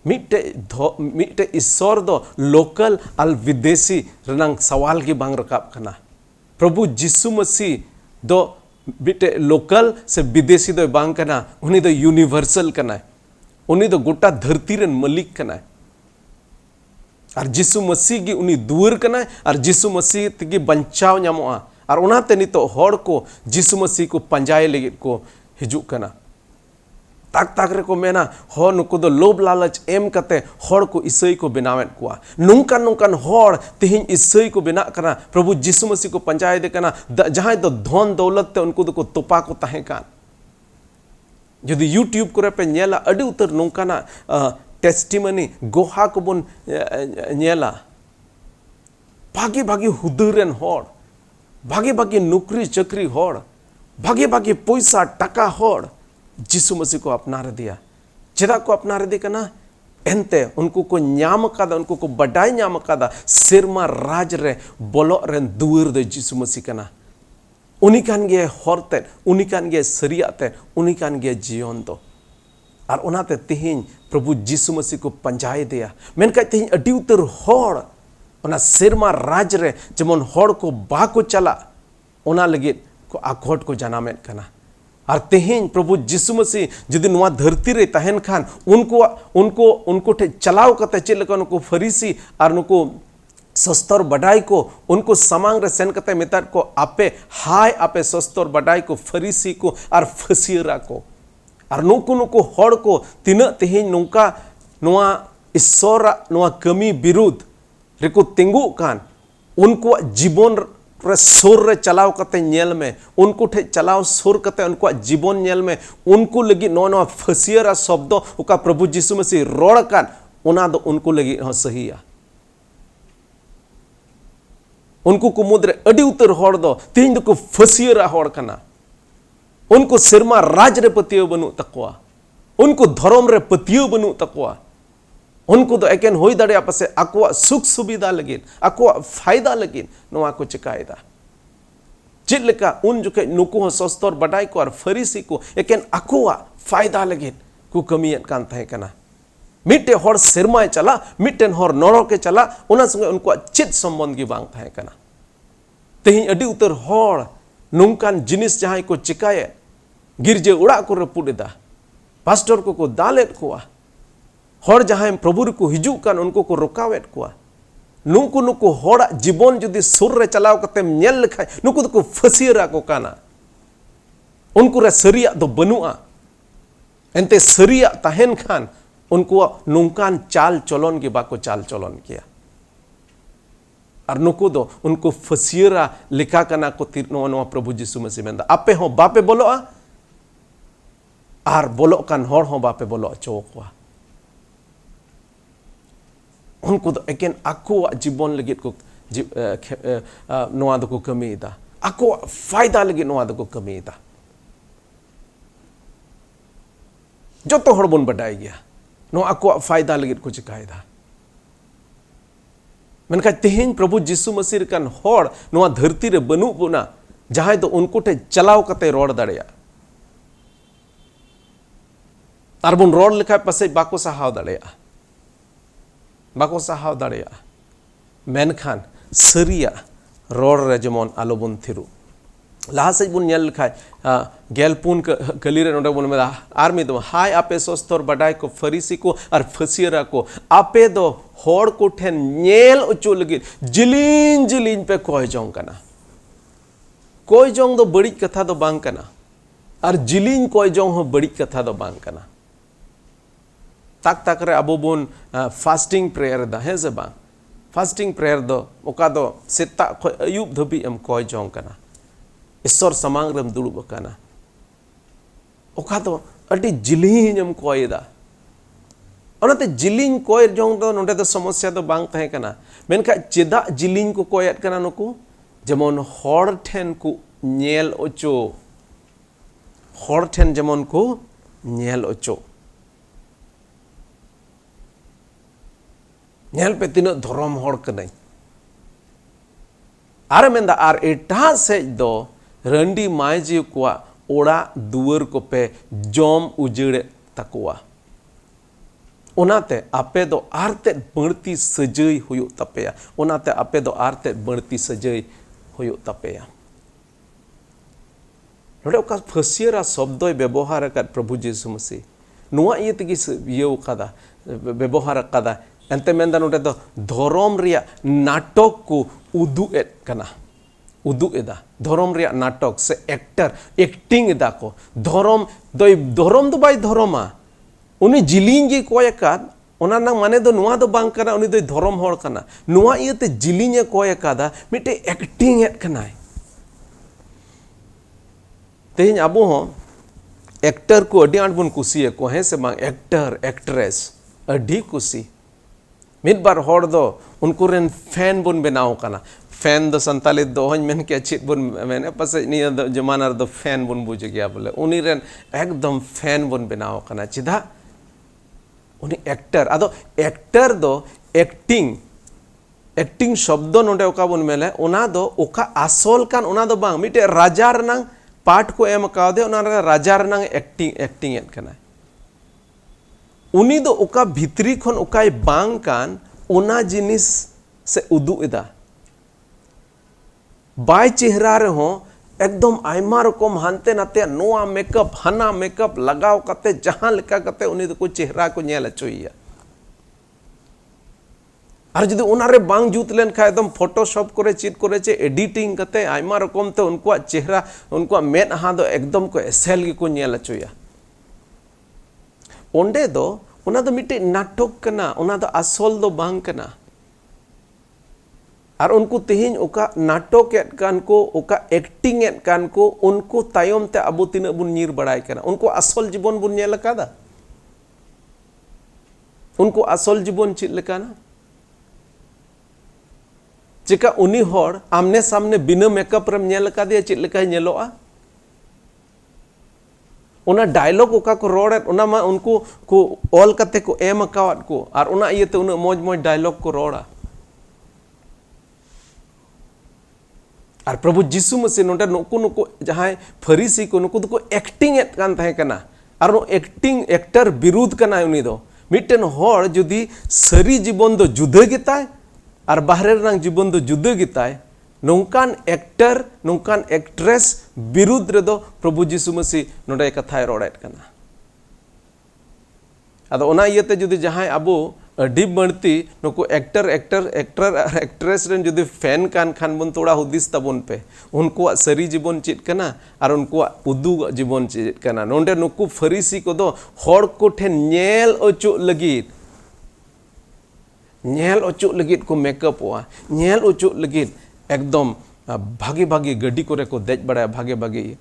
मिटे ईश्वर दो लोकल अल विदेशी रनंग सवाल की बांग रकाब कना प्रभु यीशु मसीह दो बिटे लोकल से विदेशी दो बांग कना उन्हीं दो यूनिवर्सल कना उन्हीं दो गोटा धरती रन मलिक कना और जिसु मसीह की उन्हीं दूर कना और जिसु मसीह की बंचाव ᱧᱟᱢᱚᱜᱼᱟ और उनाते नितो हॉड़ को जिसु मसीह को पंजाए लगित को हिजुक कना ताक ताक रे को मेना हो नुको दो लोभ लालच एम कते हॉड़ को ईसाई को बनावेत कुआ नुंकान नुंकान हॉड़ तिहिं ईसाई को बना कना प्रभु जिसु मसीह को पंजाए दे कना जहां दो धन दौलत ते उनको दो को तोपा को ताहे कान यदि यूट्यूब करे पे नेला अडी उतर नुंकाना टेस्टिमनी गोहा को बन नेला भागी भागी हुदुरन हॉड़ भागी भागी नौकरी चक्री हॉड़ भागी भागी पैसा टका हॉड़ जिसु मसीह को अपना दिया चेदा को अपना दी कना एनते उनको को ᱧᱟᱢ कादा उनको को बडाई ᱧᱟᱢ कादा सिरमा राज रे बोलो रेन दुवर दे जिसु मसीह कना उनी कान गे हरते उनी कान गे सरियाते उनी कान गे जीवन दो और उनाते तिहिं प्रभु जिसु मसीह को पंजाए दिया मेनका तिहिं अडी उतर हॉड़ उना सिरमा राज रे जमन हॉड़ को बाको चला उना लगे को आखोट को जनामेत कना और तेहिं प्रभु जिसु मसीह जदि नुआ धरती रे तहन खान उनको उनको उनको ठे चलाव कते चेल लका उनको फरीसी और उनको सस्तर बडाई को उनको समांग रे सेन कते मेतार को आपे हाय आपे सस्तर बडाई को फरीसी को और फसियरा को और नुको नुको हॉड़ को तिना तेहिं नुका नुआ ईश्वरा नुआ कमी विरुद्ध रेको तिंगु कान उनको जीवन रे सोर रे चलाव कते नेल में उनको ठे चलाव सोर कते उनको जीवन नेल में उनको लगी नो नो फसियरा शब्द उका प्रभु जिसु मसीह रोड़ कान उना दो उनको लगी सहीया उनको को मुद्रे अडी उतर हॉड़ दो तीन दो को फसियरा हॉड़ कना उनको सिरमा राज रे पतियो बनु तकवा उनको धर्म रे पतियो बनु तकवा उनको तो एकेन होई दाड़े आपसे अकवा सुख सुविधा लगिन अकवा फायदा लगिन नोआ को चिकायदा चित लेका उन जुके नुको सस्तर बडाई को और फरीसी को एकेन अकवा फायदा लगिन को कमियन कान तहे कना मिटे हर सिरमाय चला मिटेन हर नरो के चला उना संगे उनको चित संबंध की बांग तहे कना तेहिं अडी उतर हर नुंकान जिनिस जहां को चिकाये गिरजे उड़ा को रपुडेदा पास्टर को दालेट कुआ हर जहां प्रभु को हिजू कान उनको को रोकावेट कुआ नुको नुको हड़ा जीवन जुदी सुर रे चलाव कते नेल लखाय नुको को फसियरा को काना उनको रे सरिया दो बनुआ एनते सरिया तहन खान उनको नुकान चाल चलन के बाको चाल चलन किया और नुको दो उनको फसियरा लिखा कना को तीर्नो नो प्रभु जिसु मसीह मेंदा आपे हो बापे बोलोआ आर बोलो कान हर हो बापे बोलो चोकवा उनको तो एकेन आको जीवन लगित को नोआ दो को कमीदा आको फायदा लगित नोआ दो को कमीदा जो तो हर बन बडाई गया नो आको फायदा लगित को चिकायदा मनका तेहिं प्रभु जिसु मसीह कान हर नोआ धरती रे बनु बुना जहां तो उनको ठे चलाव कते रोड दाड़िया आर बन रोड लिखा पसे बाको सहाव दाड़िया बाको सहाव दाड़िया मेनखान सरिया रोड रे जमन आलो बन थिरु लहा से बुन नेल लिखा गेलपुन कली रे नोडे बुन मेदा आर मी दो हाय आपे सस्तर बडाई को फरीसी को और फसियरा को आपे दो हॉड़ को ठेन नेल उचो लगी जिलिन जिलिन पे कोय जोंग कना कोय जोंग दो बड़ी कथा दो बांग कना और जिलिन कोय जोंग हो बड़ी कथा दो बांग कना ताक ताक रे अबो बुन फास्टिंग प्रेयर दा है से बांग फास्टिंग प्रेयर दो ओका दो सेता खोय अयुब धबी एम कोय जोंग कना ईश्वर समांग रम दुड़ुब कना ओका दो अटी जिलिन एम कोय दा ओनाते जिलिन कोय जोंग दो नोंडे दो समस्या दो बांग तहे कना मेनखा चेदा जिलिन को कोयत कना नुको जेमन हॉड़ ठेन को नेल ओचो हॉड़ ठेन जेमन को नेल ओचो नेल पे तीन धर्म हॉड़ कनाई आर मेंदा आर एटा से दो रंडी मायजी को ओड़ा दुवर को पे जम उजड़े तकुआ ओनाते आपे दो आरते बढ़ती सजई हुयो तपेया ओनाते आपे दो आरते बढ़ती सजई हुयो तपेया नोडे ओका फसियरा शब्दोय व्यवहार अकाद प्रभु जीसु मसीह नुआ इये तेगी इयो कदा व्यवहार कदा एंते मेंदा नोडे दो धर्म रिया नाटक को उदुग एद कना उदुग एदा धर्म रिया नाटक से एक्टर एक्टिंग एदा को धर्म दो बाय धर्मा उनी जिलिंग गे कोय अकाद ओना नंग माने दो नुआ दो बांग कना उनी दो धर्म होड़ कना नुआ इये ते जिलिंग ए कोय अकादा मिटे एक्टिंग एद कनाय तेहिं आबो हो एक्टर को अडी आंट बुन कुसी को हैं से बांग एक्टर एक्ट्रेस अडी कुसी मिद बार होड़ दो उनको रेन फैन बुन बनाओ कना फैन दो संताली दो हन मेन के चित बुन मैंने पसे नि जमाना दो फैन बुन बुझ गया बोले उनी रेन एकदम फैन बुन बनाओ कना चिदा उनी एक्टर आदो एक्टर दो एक्टिंग शब्द नोडे ओका बुन मेले ओना दो ओका आसल कान ओना दो बांग मिटे राजा रनंग पाठ को एम कादे ओना राजा रनंग एक्टिंग एट कना उनी दो ओका भितरी खन ओकाय बांग कान ओना जिनिस से उदु एदा बाय चेहरा रे हो एकदम आयमा रकम हानते नाते नोआ मेकअप हाना मेकअप लगाव कते जहां लेका कते उनी दो को चेहरा को नेल अचोइया और जदि उनारे बांग जुत लेन खा एकदम फोटोशॉप करे चित करे चे एडिटिंग कते आयमा रकम ते उनको चेहरा उनको मेद हा दो एकदम को एसेल गे को नेल अचोइया ओंडे दो उना दो मिटे नाटक कना उना दो असोल दो बांग कना और उनको तेहिं ओका नाटक एट कान को ओका एक्टिंग एट कान को उनको तायम ते अबो तिना बुन नीर बड़ाय कना उनको असल जीवन बुन नेल कादा उनको असल जीवन चित लेकाना चिका उनी होड़ आमने सामने बिना मेकअप रम नेल कादे चित लेका नेलोआ उना डायलॉग ओका को रोड उना मा उनको को ऑल कते को एम अकावत को और उना इयते उना मौज डायलॉग को रोड़ा और प्रभु जीसु मसीह नोडे नुको जहां फरीसी को नुको को एक्टिंग एट कान थाहे कना और नो एक्टिंग एक्टर विरुद्ध कना उनी दो मिटेन होड़ जुदी सरी जीवन दो जुदा गिताय और बाहरे रंग जीवन दो जुदा गिताय नौकान एक्टर नौकान एक्ट्रेस विरुद्ध रे दो प्रभु जीसु मसीह नोडे कथाय रोड़ेट कना अदो ओना इयते जुदी जहां अबो अडी बढ़ती नुको एक्टर एक्ट्रेस रेन जुदी फैन कान खान बन तोड़ा हुदिस तबन पे उनको सरी जीवन चित कना और उनको उदू जीवन चित कना नोंडे नुको फरीसी को दो होड़ को ठेन नेल ओचो लगित को मेकअप हुआ नेल ओचो लगित एकदम भागे भागे गड्डी को रे को देज बड़ा भागे भागे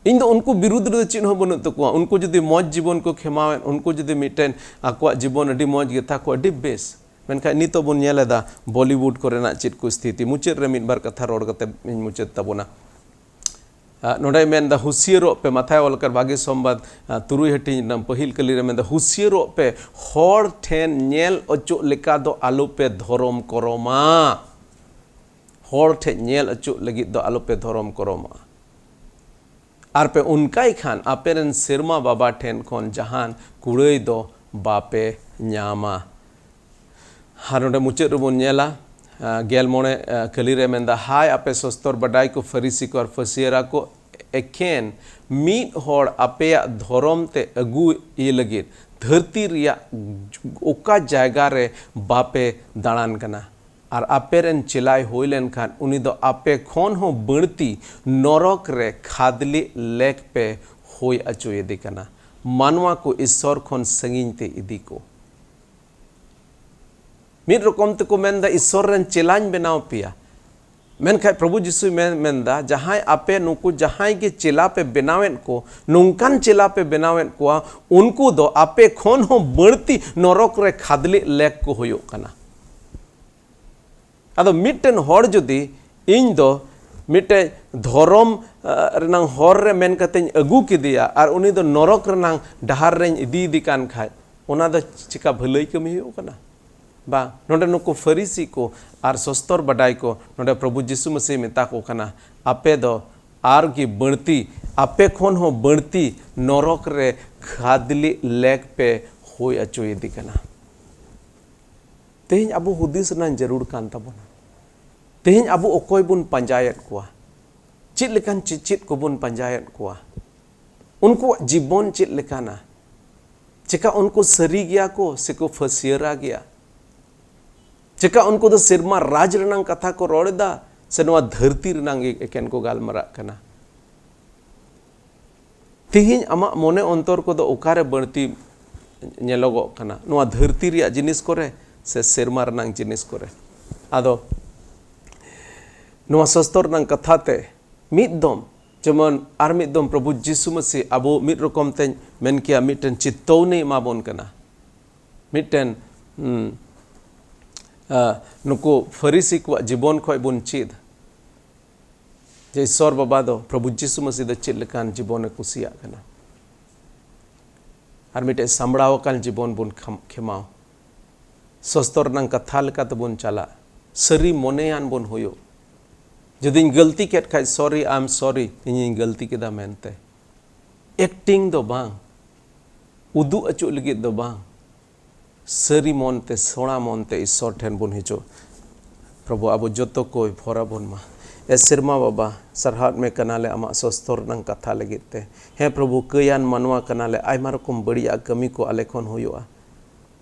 इन दो उनको विरुद्ध रे चिन्ह हो बनु तको उनको जदि मौज जीवन को खेमावेन उनको जदि मिटेन आको जीवन अडी मौज गेथा को अडी बेस मेनखा नितो बन नेलेदा बॉलीवुड कोरेना चित को स्थिति मुचेद रे मिद बार कथा रोड कते मुचेद तबोना नोडे मेनदा हुसियरो पे माथाय ओलकर भागे संवाद तुरुई हटी नम पहिल कली रे मेनदा हुसियरो पे होड़ ठेन नेल अचो लेका दो आलो पे धरम करोमा होड़ ठे नेल अचो लगी दो आलो पे धरम करोमा और पे उनका ही खान आपेरन सिरमा बाबा ठेन खोन जहान कुड़ई दो बापे न्यामा हारोंडे मुचे रुबुन नेला गेल मोने कली रे मेंदा हाय आपे सस्तर बडाई को फरीसी को और फसियरा को एकेन मीट होड़ आपे धरम ते अगु ये लगी धरती रिया ओका जायगा रे बापे दाड़ान कना और आपेरन चिलाई होइलेन खान उनी दो आपे खोन हो बढ़ती नरक रे खादली लेक पे होय अचो यदि कना मानवा को ईश्वर खोन संगिन ते इदी को मिद रकम ते को मेंदा ईश्वर रेन चिलान बनाव पिया मेनखा प्रभु जीसु मेंदा जहां आपे नुको जहां के चिला पे बनावेन को नुंकान चिला पे बनावेन को उनको दो आपे खोन हो बढ़ती नरक रे खादली लेक को होयो कना अदो मिटेन होड़ जुदी इन दो मिटे धरम रनांग होर रे मेन कतें अगू किदिया और उनी दो नरक रनांग डहार रें इदी कान खाय ओना दो चिका भलई कमी हो कना बा नोडे नुको फरीसी को और सस्तर बडाई को नोडे प्रभु जीसु मसीह मेता को कना आपे दो आर की बढ़ती आपे खोन हो बढ़ती नरक रे खादली लेक पे होय अचो इदी कना तेहिं अबो हुदिस ना जरूर कान तबोना तेहिं अबो ओकोय बुन पंजायत कोआ चित लेकान चित को बुन पंजायत कोआ उनको जीवन चित लेकाना चिका उनको सरी गया को से को फसियरा गया चिका उनको तो सिरमा राज रनंग कथा को रोड़दा से नवा धरती रनंग एकेन को गालमरा कना तिहिन अमा मोने अंतर को दो ओकारे बढ़ती नेलोगो कना नवा धरती रिया जिनिस कोरे से सिरमा रनंग जिनिस कोरे आदो नवा सस्तर रनंग कथा ते मिद दम जेमन आर मिद दम प्रभु जिसु मसीह अबो मिद रकम ते मेन किया मिदटेन चित्तौनी माबोन कना मिदटेन नुको फरीसी को जीवन खय बुन चिद जे ईश्वर बाबा दो प्रभु जिसु मसीह दो चिद लेकान जीवन कुसिया कना आर मिटे सांबड़ाव कान जीवन बुन खेमाव सस्तर नंग कथा लेका तबुन चला सरी मोनेयान बुन होयो जदि गलती केट खाय सॉरी आई एम सॉरी इन गलती केदा मेनते एक्टिंग दो बांग उदु अचु लगी दो बांग सरी मनते सोना मनते ईश्वर ठेन बुन हिजो प्रभु अब जोतो को भरा बुन मा ए सिरमा बाबा सरहाट में कनाले आमा सस्तर नंग कथा लगिते हे प्रभु कयान मनवा कनाले आयमा रकम बढ़िया कमी को आले खन होयोआ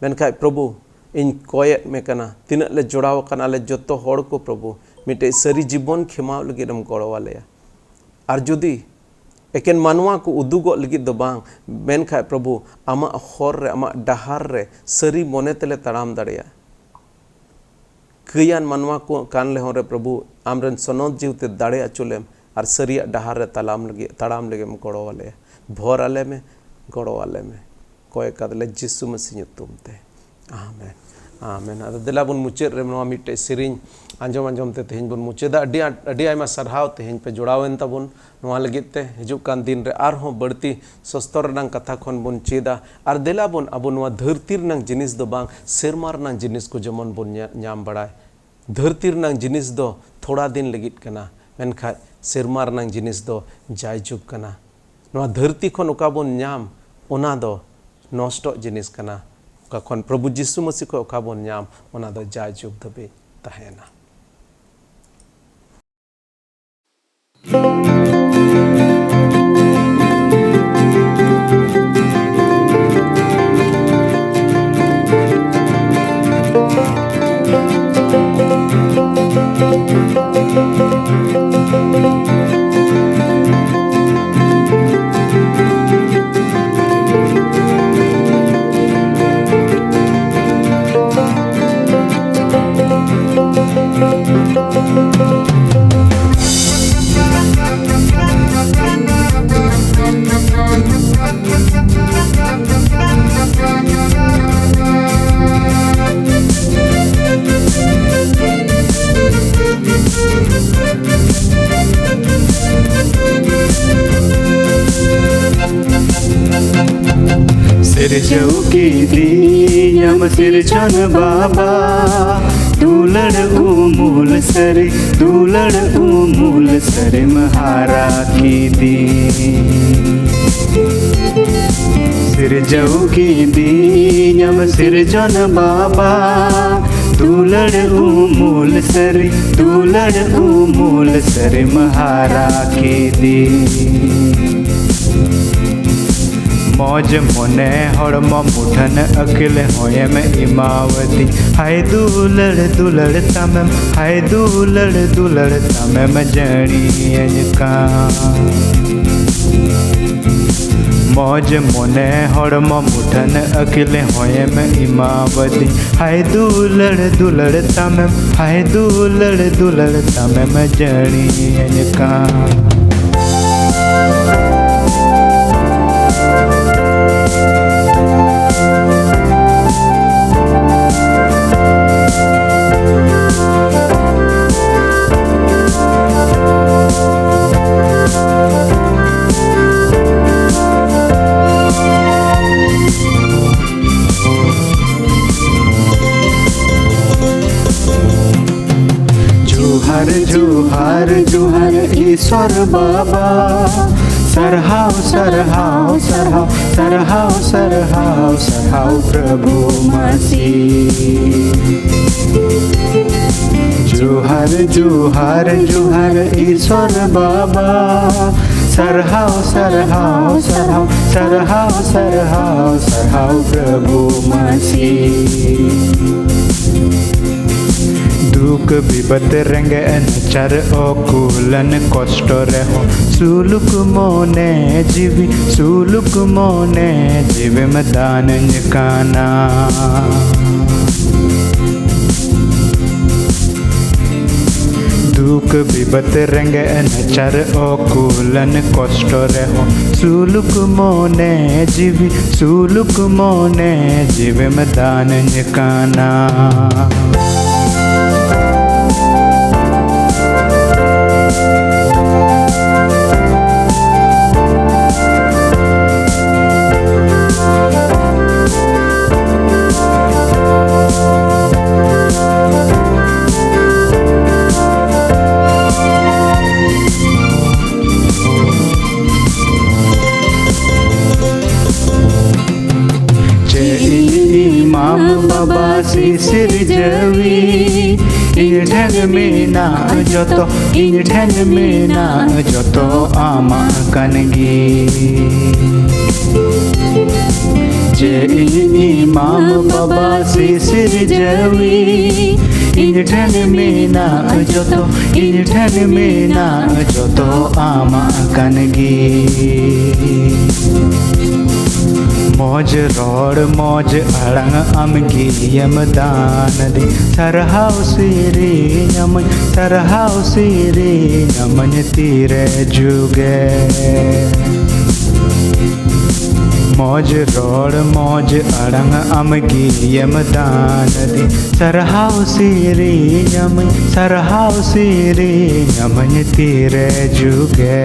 मेनखाय प्रभु इन कोयत में कना तिना ले जोड़ाव कनाले जोतो होड़ को प्रभु मिटे सरी जीवन खेमाव लगिदम गड़वालेया आर जुदी एकेन मानवा को उदुगो लगिद दो बांग मेनखाय प्रभु आमा हर रे आमा डहार रे सरी मोने तेले तड़ाम दड़ेया कयान मानवा को कान ले रे प्रभु आमरन सनद जीवते दाड़े अचुलेम और सरिया डहार रे तड़ाम लगे गड़वालेया भोर आले में गड़वाले में कोय कदले जिसु मसीह ᱧᱩᱛᱩᱢ ते आमेन आमेन अद दिला बुन मुचेद रे नवा मिटे सिरिंग आंजम आंजम ते तेहन बुन मुचेदा अडी आयमा सरहाव तेहन पे जोड़ावेन तबुन नवा लगित ते हिजुक कान दिन रे आर हो बढ़ती सस्तर रनंग कथा खन बुन चेदा आर दिला बुन अबु नवा धरती रनंग जिनिस दो बांग सेरमा रनंग जिनिस को जमन बुन ᱧᱟᱢ बड़ाय धरती रनंग जिनिस दो थोड़ा दिन लगित कना मेनखा सेरमा रनंग जिनिस दो जायजुग कना नवा धरती खन ओका बुन ᱧाम ओना दो नष्ट जिनिस कना कखन प्रभु जिसु मसीह को ओका बोन ᱧाम ओना दो जायजुग धबे तहेना सिरजौकी दीयम सिरजन बाबा दूलड़ उमूल सरे महारा की दी सिरजौकी दीयम सिरजन बाबा दूलड़ उमूल सरे महारा की दी मौज मोने हड़म मुठन अकिल होए में इमावती हाय दूलड़ दूलड़ तमम हाय दूलड़ तमम जणी का मौज मोने हड़म मुठन अकिल होए में इमावती हाय दूलड़ तमम हाय दूलड़ तमम जणी का जुहार जुहार ईश्वर बाबा सरहाव सरहाव सरहाव सरहाव सरहाव सरहाव प्रभु मसीह जुहार जुहार जुहार ईश्वर बाबा सरहाव सरहाव सरहाव सरहाव सरहाव सरहाव प्रभु मसीह दुख विपत रेंगे नचर अकुलन कष्ट रेहो सुलुक मोने जीवे में दान काना दुख विपत रेंगे नचर अकुलन कष्ट रेहो सुलुक मोने जीवे में दान काना इमाम बाबा सिर जवी इठन में ना जतो आमा कनगी जे इमाम बाबा सिर जवी इठन में ना जतो आमा कनगी मौज रोड मौज अड़ंग अमगी यमदान दे सरहाव सिरे नमन तीरे जुगे मौज रोड मौज अड़ंग अमगी यमदान दे सरहाव सिरे नमन तीरे जुगे